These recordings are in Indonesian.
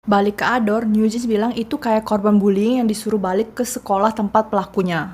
Balik ke Ador, Newjeans bilang itu kayak korban bullying yang disuruh balik ke sekolah tempat pelakunya.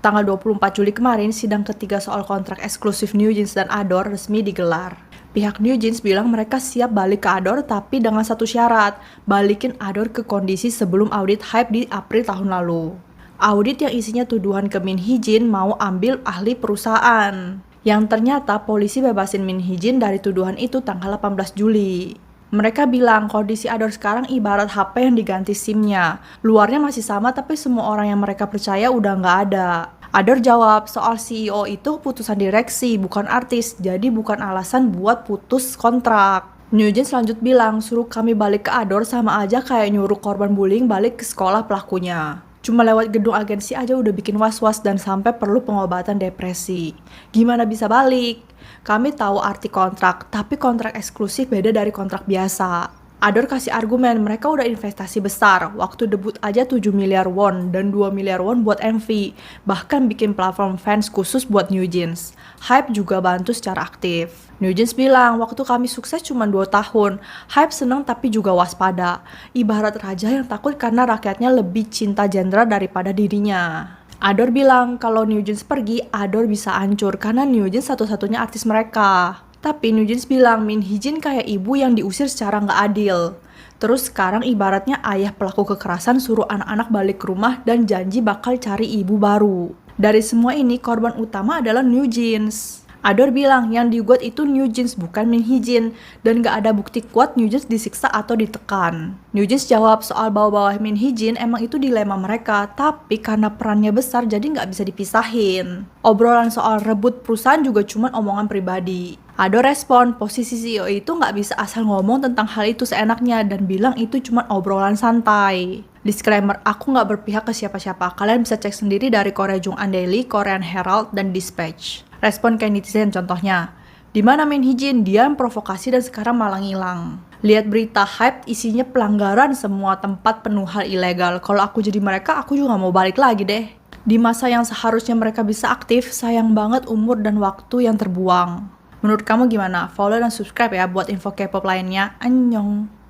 Tanggal 24 Juli kemarin, sidang ketiga soal kontrak eksklusif Newjeans dan Ador resmi digelar. Pihak Newjeans bilang mereka siap balik ke Ador tapi dengan satu syarat, balikin Ador ke kondisi sebelum audit Hype di April tahun lalu. Audit yang isinya tuduhan ke Min Hee-jin mau ambil ahli perusahaan. Yang ternyata polisi bebasin Min Hee-jin dari tuduhan itu tanggal 18 Juli. Mereka bilang kondisi Ador sekarang ibarat HP yang diganti SIM-nya. Luarnya masih sama tapi semua orang yang mereka percaya udah nggak ada. Ador jawab, soal CEO itu putusan direksi, bukan artis, jadi bukan alasan buat putus kontrak. Newjeans lanjut bilang, suruh kami balik ke Ador sama aja kayak nyuruh korban bullying balik ke sekolah pelakunya. Cuma lewat gedung agensi aja udah bikin was-was dan sampai perlu pengobatan depresi. Gimana bisa balik? Kami tahu arti kontrak, tapi kontrak eksklusif beda dari kontrak biasa. Ador kasih argumen mereka udah investasi besar, waktu debut aja 7 miliar won dan 2 miliar won buat MV, bahkan bikin platform fans khusus buat Newjeans. Hype juga bantu secara aktif. Newjeans bilang waktu kami sukses cuma 2 tahun, Hype seneng tapi juga waspada. Ibarat raja yang takut karena rakyatnya lebih cinta Jenderal daripada dirinya. Ador bilang kalau Newjeans pergi, Ador bisa hancur karena Newjeans satu-satunya artis mereka. Tapi Newjeans bilang Min Hee-jin kayak ibu yang diusir secara nggak adil. Terus sekarang ibaratnya ayah pelaku kekerasan suruh anak-anak balik ke rumah dan janji bakal cari ibu baru. Dari semua ini korban utama adalah Newjeans. Ador bilang yang digugat itu Newjeans bukan Min Hee-jin dan gak ada bukti kuat Newjeans disiksa atau ditekan. Newjeans jawab soal bawa-bawa Min Hee-jin emang itu dilema mereka, tapi karena perannya besar jadi gak bisa dipisahin. Obrolan soal rebut perusahaan juga cuma omongan pribadi. Ador respon, posisi CEO itu gak bisa asal ngomong tentang hal itu seenaknya dan bilang itu cuma obrolan santai. Disclaimer, aku gak berpihak ke siapa-siapa. Kalian bisa cek sendiri dari Korea Jong'an Daily, Korean Herald, dan Dispatch. Respon kayak netizen contohnya, di mana Min Hee-jin dia provokasi dan sekarang malah ngilang. Lihat berita Hype isinya pelanggaran semua tempat penuh hal ilegal. Kalau aku jadi mereka, aku juga mau balik lagi deh. Di masa yang seharusnya mereka bisa aktif, sayang banget umur dan waktu yang terbuang. Menurut kamu gimana? Follow dan subscribe ya buat info K-pop lainnya. Annyeong!